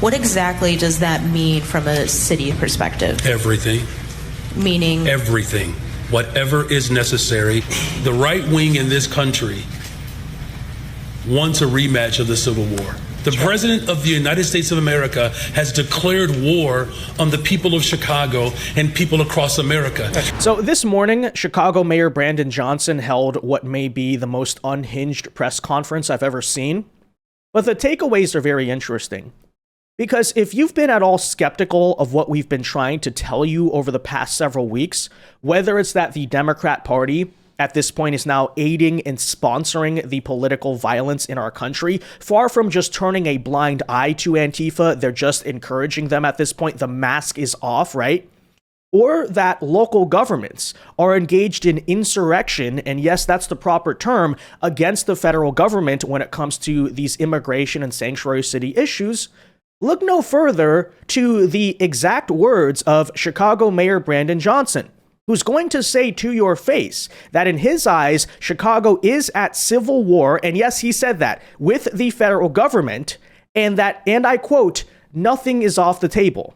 What exactly does that mean from a city perspective? Everything. Meaning? Everything. Whatever is necessary. The right wing in this country wants a rematch of the Civil War. The President of the United States of America has declared war on the people of Chicago and people across America. So this morning, Chicago Mayor Brandon Johnson held what may be the most unhinged press conference I've ever seen. But the takeaways are very interesting. Because if you've been at all skeptical of what we've been trying to tell you over the past several weeks, whether it's that the Democrat Party at this point is now aiding and sponsoring the political violence in our country, far from just turning a blind eye to Antifa, they're just encouraging them at this point. The mask is off, right? Or that local governments are engaged in insurrection, and yes, that's the proper term, against the federal government when it comes to these immigration and sanctuary city issues. Look no further to the exact words of Chicago Mayor Brandon Johnson, who's going to say to your face that in his eyes, Chicago is at civil war, and yes, he said that, with the federal government, and that, and I quote, nothing is off the table.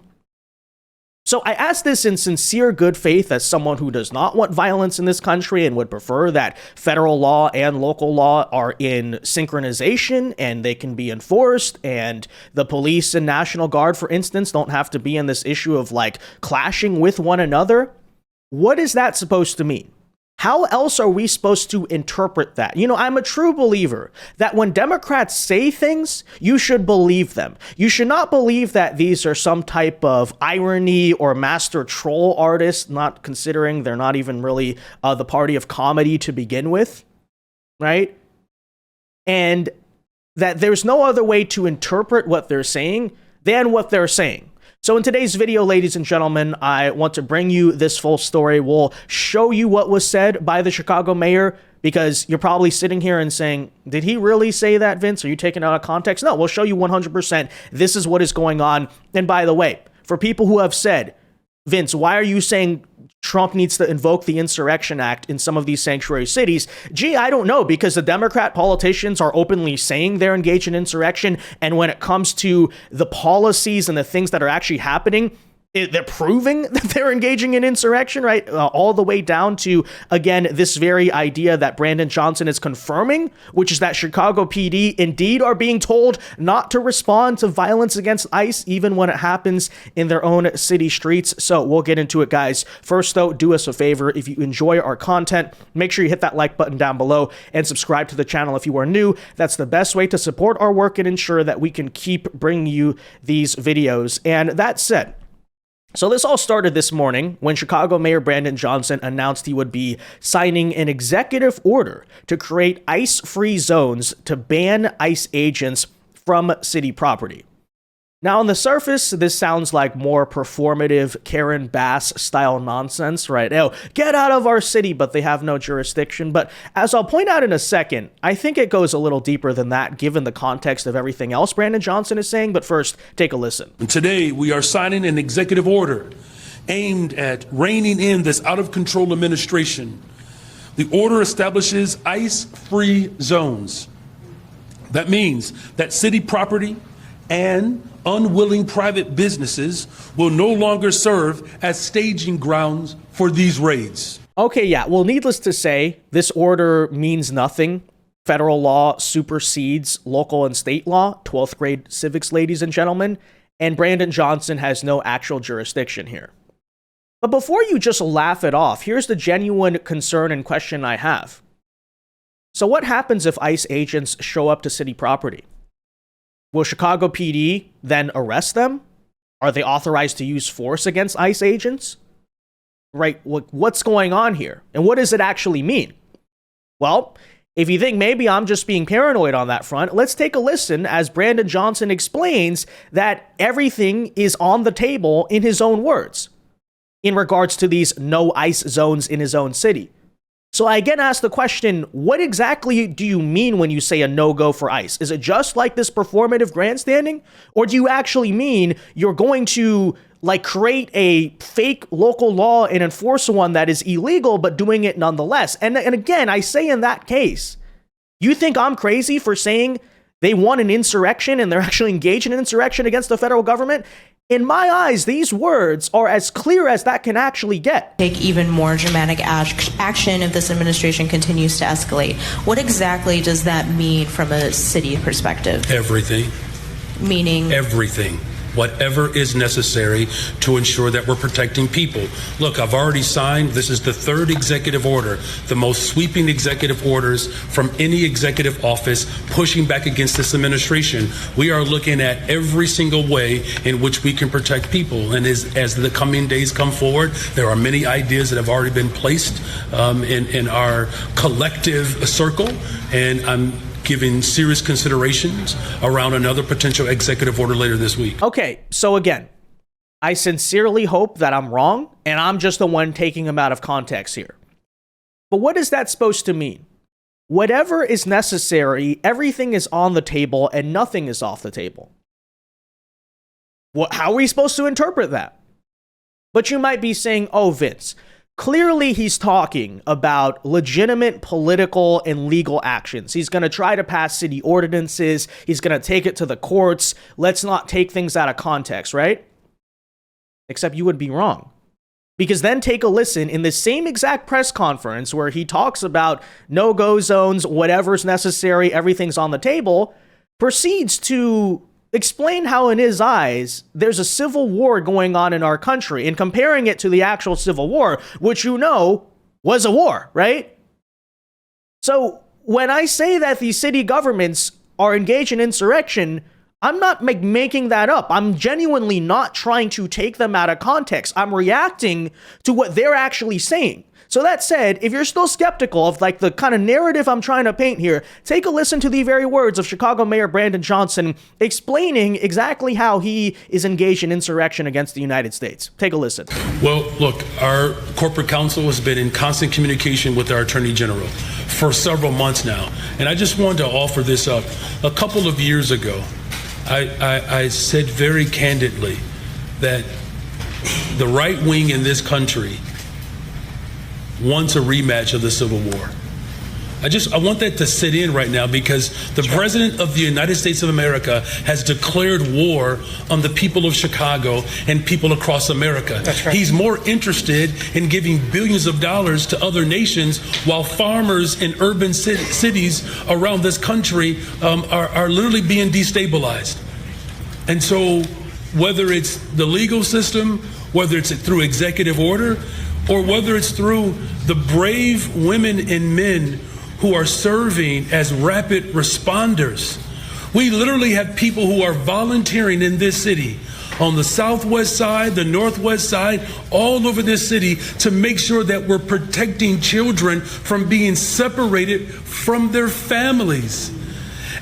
So I ask this in sincere good faith as someone who does not want violence in this country and would prefer that federal law and local law are in synchronization and they can be enforced, and the police and National Guard, for instance, don't have to be in this issue of like clashing with one another. What is that supposed to mean? How else are we supposed to interpret that? You know, I'm a true believer that when Democrats say things, you should believe them. You should not believe that these are some type of irony or master troll artists, not considering they're not even really the party of comedy to begin with, right? And that there's no other way to interpret what they're saying than what they're saying. So in today's video, ladies and gentlemen, I want to bring you this full story. We'll show you what was said by the Chicago mayor, because you're probably sitting here and saying, did he really say that, Vince? Are you taking it out of context? No, we'll show you 100%. This is what is going on. And by the way, for people who have said, Vince, why are you saying Trump needs to invoke the Insurrection Act in some of these sanctuary cities? Gee, I don't know, because the Democrat politicians are openly saying they're engaged in insurrection. And when it comes to the policies and the things that are actually happening, they're proving that they're engaging in insurrection, right? All the way down to, again, this very idea that Brandon Johnson is confirming, which is that Chicago PD indeed are being told not to respond to violence against ICE, even when it happens in their own city streets. So we'll get into it, guys. First, though, do us a favor. If you enjoy our content, make sure you hit that like button down below and subscribe to the channel if you are new. That's the best way to support our work and ensure that we can keep bringing you these videos. And that said, so this all started this morning when Chicago Mayor Brandon Johnson announced he would be signing an executive order to create ICE-free zones to ban ICE agents from city property. Now, on the surface, this sounds like more performative Karen Bass style nonsense, right? Oh, get out of our city, but they have no jurisdiction. But as I'll point out in a second, I think it goes a little deeper than that, given the context of everything else Brandon Johnson is saying. But first, take a listen. And today, we are signing an executive order aimed at reining in this out-of-control administration. The order establishes ICE-free zones. That means that city property and unwilling private businesses will no longer serve as staging grounds for these raids. Okay, yeah. Well, needless to say, this order means nothing. Federal law supersedes local and state law, 12th grade civics, ladies and gentlemen, and Brandon Johnson has no actual jurisdiction here. But before you just laugh it off, here's the genuine concern and question I have. So what happens if ICE agents show up to city property? Will Chicago PD then arrest them? Are they authorized to use force against ICE agents? Right, what's going on here? And what does it actually mean? Well, if you think maybe I'm just being paranoid on that front, let's take a listen as Brandon Johnson explains that everything is on the table in his own words in regards to these no ICE zones in his own city. So I again ask the question, what exactly do you mean when you say a no-go for ICE? Is it just like this performative grandstanding? Or do you actually mean you're going to like create a fake local law and enforce one that is illegal, but doing it nonetheless? And again, I say in that case, you think I'm crazy for saying they want an insurrection and they're actually engaged in an insurrection against the federal government. In my eyes, these words are as clear as that can actually get. Take even more dramatic action if this administration continues to escalate. What exactly does that mean from a city perspective? Everything. Meaning? Everything. Whatever is necessary to ensure that we're protecting people. Look, I've already signed, this is the third executive order, the most sweeping executive orders from any executive office pushing back against this administration. We are looking at every single way in which we can protect people. And as the coming days come forward, there are many ideas that have already been placed in our collective circle. And I'm giving serious considerations around another potential executive order later this week. Okay, so again, I sincerely hope that I'm wrong, and I'm just the one taking him out of context here. But what is that supposed to mean? Whatever is necessary, everything is on the table, and nothing is off the table. How are we supposed to interpret that? But you might be saying, oh, Vince, clearly he's talking about legitimate political and legal actions. He's going to try to pass city ordinances. He's going to take it to the courts. Let's not take things out of context, right? Except you would be wrong. Because then take a listen in the same exact press conference where he talks about no-go zones, whatever's necessary, everything's on the table, proceeds to explain how in his eyes there's a civil war going on in our country and comparing it to the actual Civil War, which you know was a war, right? So when I say that these city governments are engaged in insurrection, I'm not making that up. I'm genuinely not trying to take them out of context. I'm reacting to what they're actually saying. So that said, if you're still skeptical of like the kind of narrative I'm trying to paint here, take a listen to the very words of Chicago Mayor Brandon Johnson explaining exactly how he is engaged in insurrection against the United States. Take a listen. Well, look, our corporate counsel has been in constant communication with our Attorney General for several months now. And I just wanted to offer this up. A couple of years ago, I said very candidly that the right wing in this country wants a rematch of the Civil War. I want that to sit in right now because the President of the United States of America has declared war on the people of Chicago and people across America. That's right. He's more interested in giving billions of dollars to other nations while farmers in urban cities around this country are literally being destabilized. And so whether it's the legal system, whether it's through executive order, or whether it's through the brave women and men who are serving as rapid responders. We literally have people who are volunteering in this city, on the southwest side, the northwest side, all over this city to make sure that we're protecting children from being separated from their families.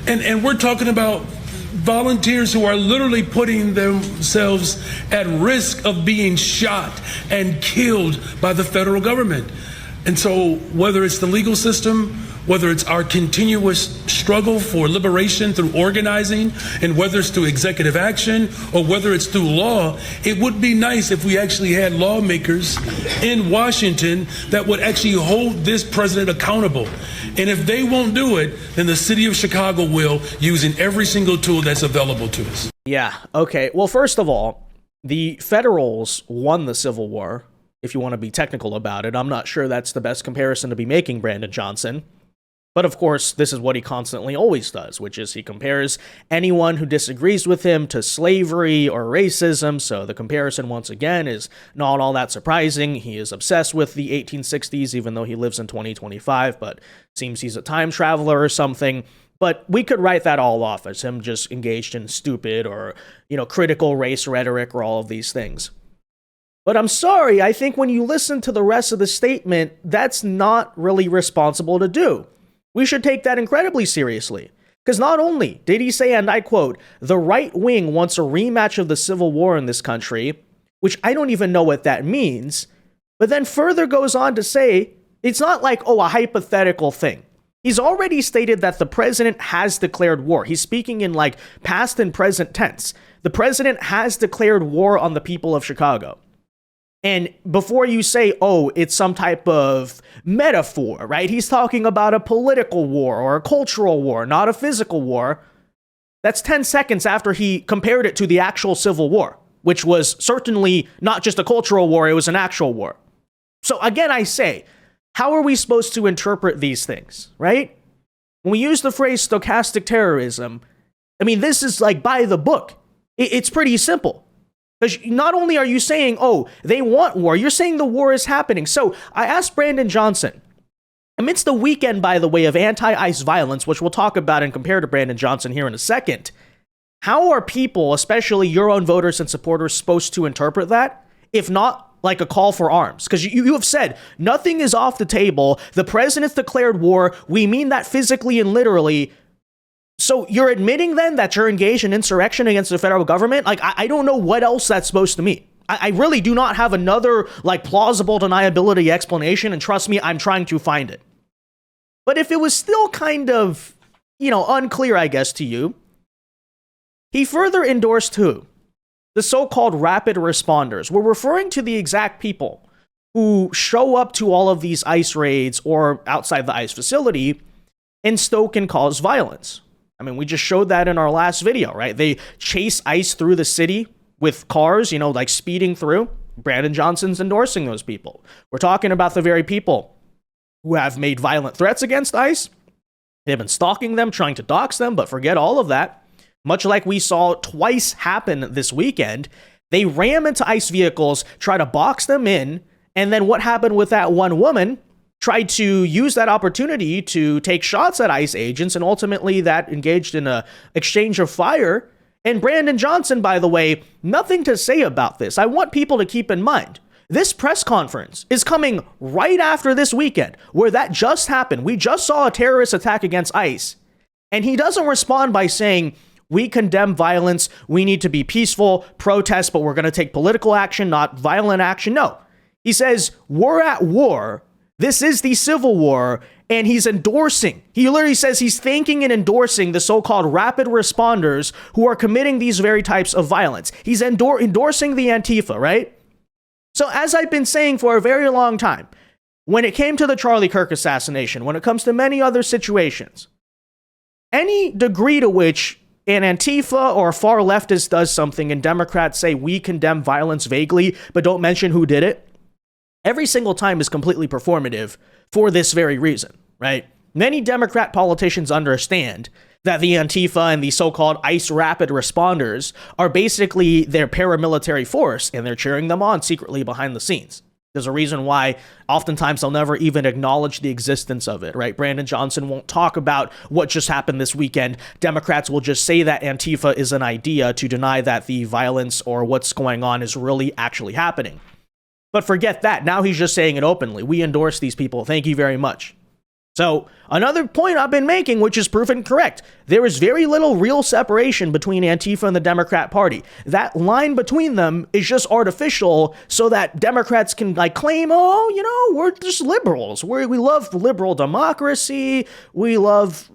And we're talking about volunteers who are literally putting themselves at risk of being shot and killed by the federal government. And so whether it's the legal system, whether it's our continuous struggle for liberation through organizing, and whether it's through executive action or whether it's through law, it would be nice if we actually had lawmakers in Washington that would actually hold this president accountable. And if they won't do it, then the city of Chicago will, using every single tool that's available to us. Yeah, okay. Well, first of all, the Federals won the Civil War, if you want to be technical about it. I'm not sure that's the best comparison to be making, Brandon Johnson. But of course, this is what he constantly always does, which is he compares anyone who disagrees with him to slavery or racism. So the comparison, once again, is not all that surprising. He is obsessed with the 1860s, even though he lives in 2025, but seems he's a time traveler or something. But we could write that all off as him just engaged in stupid or, critical race rhetoric or all of these things. But I'm sorry, I think when you listen to the rest of the statement, that's not really responsible to do. We should take that incredibly seriously. Because not only did he say, and I quote, the right wing wants a rematch of the Civil War in this country, which I don't even know what that means, but then further goes on to say, it's not like, a hypothetical thing. He's already stated that the president has declared war. He's speaking in past and present tense. The president has declared war on the people of Chicago. And before you say, it's some type of metaphor, right? He's talking about a political war or a cultural war, not a physical war. That's 10 seconds after he compared it to the actual Civil War, which was certainly not just a cultural war, it was an actual war. So again, I say, how are we supposed to interpret these things, right? When we use the phrase stochastic terrorism, I mean, this is like by the book. It's pretty simple. Because not only are you saying, oh, they want war, you're saying the war is happening. So I asked Brandon Johnson, amidst the weekend, by the way, of anti-ICE violence, which we'll talk about and compare to Brandon Johnson here in a second, how are people, especially your own voters and supporters, supposed to interpret that, if not like a call for arms? Because you have said nothing is off the table. The president's declared war. We mean that physically and literally. So you're admitting then that you're engaged in insurrection against the federal government? Like, I don't know what else that's supposed to mean. I really do not have another like plausible deniability explanation. And trust me, I'm trying to find it. But if it was still kind of, unclear, I guess, to you, he further endorsed who? The so-called rapid responders. We're referring to the exact people who show up to all of these ICE raids or outside the ICE facility and stoke and cause violence. I mean, we just showed that in our last video, right? They chase ICE through the city with cars, like speeding through. Brandon Johnson's endorsing those people. We're talking about the very people who have made violent threats against ICE. They've been stalking them, trying to dox them, but forget all of that. Much like we saw twice happen this weekend, they ram into ICE vehicles, try to box them in, and then what happened with that one woman? Tried to use that opportunity to take shots at ICE agents, and ultimately that engaged in a exchange of fire. And Brandon Johnson, by the way, nothing to say about this. I want people to keep in mind, this press conference is coming right after this weekend, where that just happened. We just saw a terrorist attack against ICE, and he doesn't respond by saying, we condemn violence, we need to be peaceful, protest, but we're going to take political action, not violent action. No, he says, we're at war. This is the Civil War, and he's endorsing. He literally says he's thanking and endorsing the so-called rapid responders who are committing these very types of violence. He's endorsing the Antifa, right? So as I've been saying for a very long time, when it came to the Charlie Kirk assassination, when it comes to many other situations, any degree to which an Antifa or a far leftist does something and Democrats say we condemn violence vaguely, but don't mention who did it, every single time is completely performative for this very reason, right? Many Democrat politicians understand that the Antifa and the so-called ICE rapid responders are basically their paramilitary force, and they're cheering them on secretly behind the scenes. There's a reason why oftentimes they'll never even acknowledge the existence of it, right? Brandon Johnson won't talk about what just happened this weekend. Democrats will just say that Antifa is an idea to deny that the violence or what's going on is really actually happening. But forget that. Now he's just saying it openly. We endorse these people. Thank you very much. So another point I've been making, which is proven correct, there is very little real separation between Antifa and the Democrat Party. That line between them is just artificial so that Democrats can claim, we're just liberals. We love liberal democracy. We love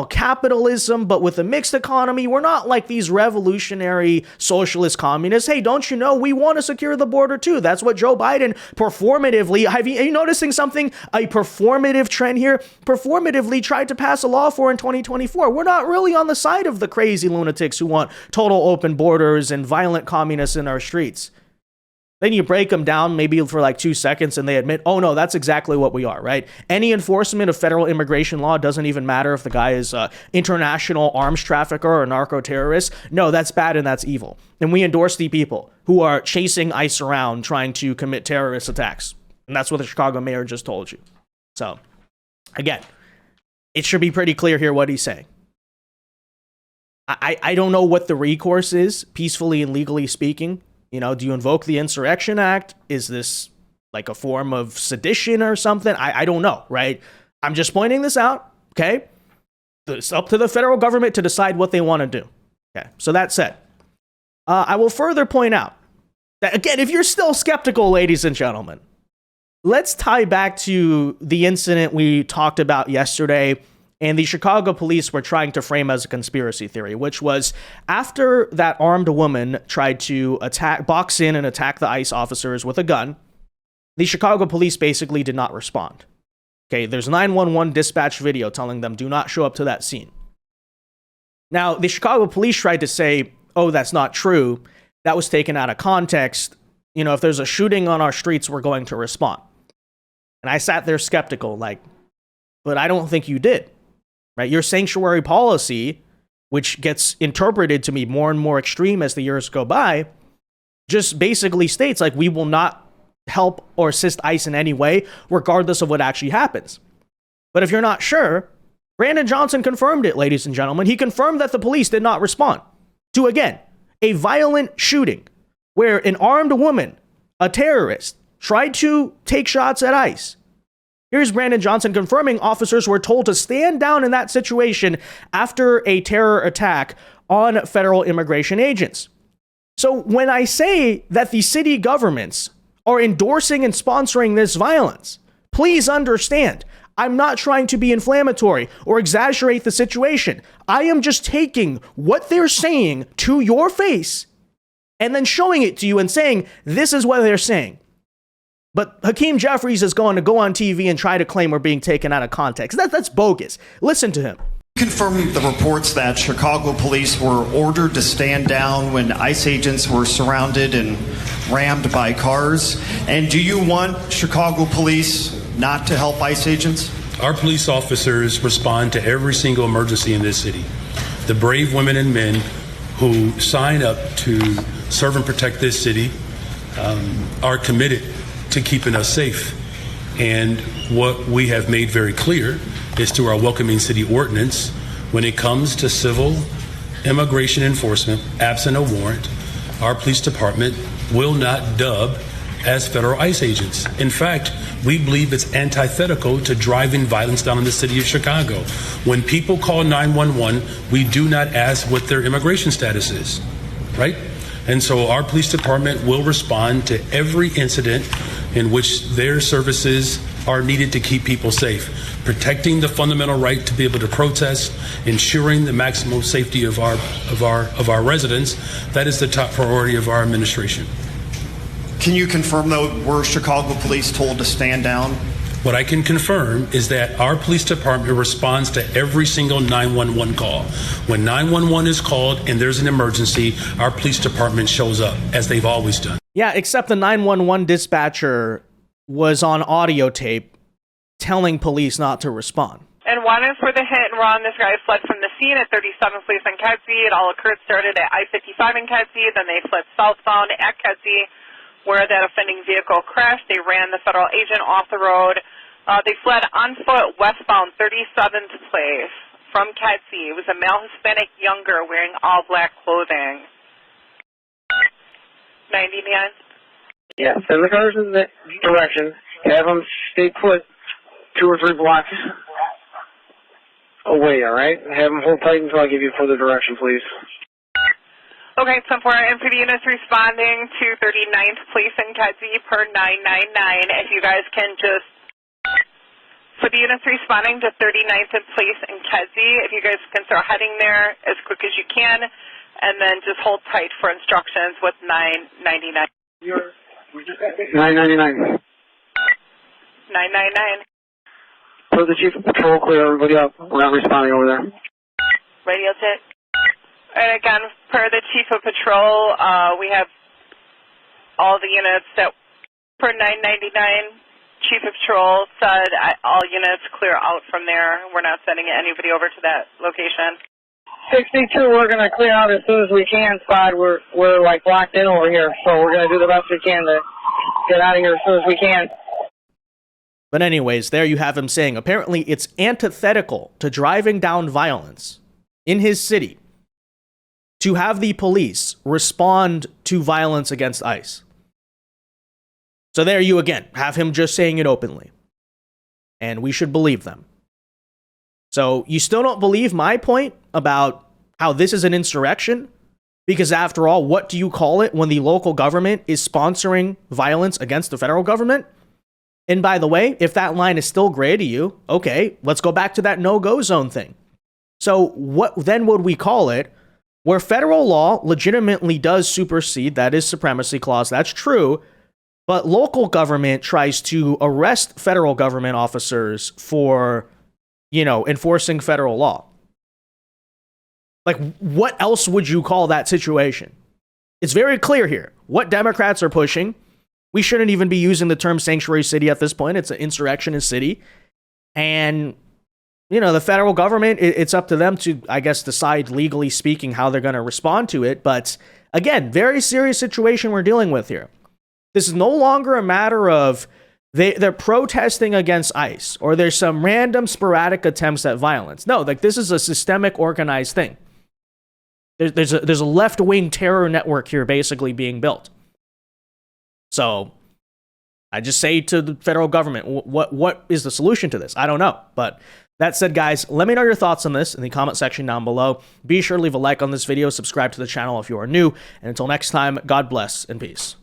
capitalism, but with a mixed economy. We're not like these revolutionary socialist communists. Hey, don't you know we want to secure the border too? That's what Joe Biden performatively, are you noticing something? A performative trend here? Performatively tried to pass a law for in 2024. We're not really on the side of the crazy lunatics who want total open borders and violent communists in our streets. Then you break them down maybe for 2 seconds and they admit, oh no, that's exactly what we are, right? Any enforcement of federal immigration law doesn't even matter if the guy is an international arms trafficker or a narco-terrorist. No, that's bad and that's evil. And we endorse the people who are chasing ICE around trying to commit terrorist attacks. And that's what the Chicago mayor just told you. So, again, it should be pretty clear here what he's saying. I don't know what the recourse is, peacefully and legally speaking. Do you invoke the Insurrection Act? Is this like a form of sedition or something? I don't know, right? I'm just pointing this out, okay? It's up to the federal government to decide what they want to do. Okay, so that said, I will further point out that, again, if you're still skeptical, ladies and gentlemen, let's tie back to the incident we talked about yesterday and the Chicago police were trying to frame as a conspiracy theory, which was after that armed woman tried to box in and attack the ICE officers with a gun, the Chicago police basically did not respond. Okay, there's 911 dispatch video telling them do not show up to that scene. Now, the Chicago police tried to say, oh, that's not true. That was taken out of context. You know, if there's a shooting on our streets, we're going to respond. And I sat there skeptical, like, but I don't think you did, right? Your sanctuary policy, which gets interpreted to be more and more extreme as the years go by, just basically states, like, we will not help or assist ICE in any way, regardless of what actually happens. But if you're not sure, Brandon Johnson confirmed it, ladies and gentlemen. He confirmed that the police did not respond to, again, a violent shooting where an armed woman, a terrorist, tried to take shots at ICE. Here's Brandon Johnson confirming officers were told to stand down in that situation after a terror attack on federal immigration agents. So when I say that the city governments are endorsing and sponsoring this violence, please understand, I'm not trying to be inflammatory or exaggerate the situation. I am just taking what they're saying to your face and then showing it to you and saying, this is what they're saying. But Hakeem Jeffries is going to go on TV and try to claim we're being taken out of context. That's bogus. Listen to him. Confirm the reports that Chicago police were ordered to stand down when ICE agents were surrounded and rammed by cars. And do you want Chicago police not to help ICE agents? Our police officers respond to every single emergency in this city. The brave women and men who sign up to serve and protect this city are committed to keeping us safe. And what we have made very clear is through our welcoming city ordinance, when it comes to civil immigration enforcement, absent a warrant, our police department will not dub as federal ICE agents. In fact, we believe it's antithetical to driving violence down in the city of Chicago. When people call 911, we do not ask what their immigration status is, right? And so our police department will respond to every incident in which their services are needed to keep people safe, protecting the fundamental right to be able to protest, ensuring the maximum safety of our residents. That is the top priority of our administration. Can you confirm, though, were Chicago police told to stand down? What I can confirm is that our police department responds to every single 911 call. When 911 is called and there's an emergency, our police department shows up, as they've always done. Yeah, except the 911 dispatcher was on audio tape telling police not to respond. And one is for the hit and run. This guy fled from the scene at 37th Place in Kedzie. It all started at I-55 in Kedzie. Then they fled southbound at Kedzie, where that offending vehicle crashed. They ran the federal agent off the road. They fled on foot westbound 37th Place from Kedzie. It was a male Hispanic younger wearing all black clothing. 99. Yeah, send the cars in that direction. Have them stay put 2 or 3 blocks away, all right? Have them hold tight until I give you further direction, please. Okay, 10-4, and for the units responding to 39th Place in Kedzie per 999, if you guys can just, for the units responding to 39th Place in Kedzie, if you guys can start heading there as quick as you can, and then just hold tight for instructions with 999. 999. 999. Put the chief of patrol, clear everybody up. We're not responding over there. Radio check. And again, per the chief of patrol, we have all the units that, per 999, chief of patrol said all units clear out from there. We're not sending anybody over to that location. 62, we're going to clear out as soon as we can, Spot. We're like locked in over here, so we're going to do the best we can to get out of here as soon as we can. But anyways, there you have him saying apparently it's antithetical to driving down violence in his city to have the police respond to violence against ICE. So there you again have him just saying it openly. And we should believe them. So you still don't believe my point about how this is an insurrection? Because after all, what do you call it when the local government is sponsoring violence against the federal government? And by the way, if that line is still gray to you, okay, let's go back to that no-go zone thing. So what then would we call it? Where federal law legitimately does supersede, that is supremacy clause, that's true, but local government tries to arrest federal government officers for, enforcing federal law. Like, what else would you call that situation? It's very clear here what Democrats are pushing. We shouldn't even be using the term sanctuary city at this point. It's an insurrectionist city. And, you know, the federal government, it's up to them to, I guess, decide legally speaking how they're going to respond to it. But again, very serious situation we're dealing with here. This is no longer a matter of they're protesting against ICE or there's some random sporadic attempts at violence. No, like this is a systemic organized thing. There's a left-wing terror network here basically being built. So I just say to the federal government, what is the solution to this? I don't know. But that said, guys, let me know your thoughts on this in the comment section down below. Be sure to leave a like on this video, subscribe to the channel if you are new. And until next time, God bless and peace.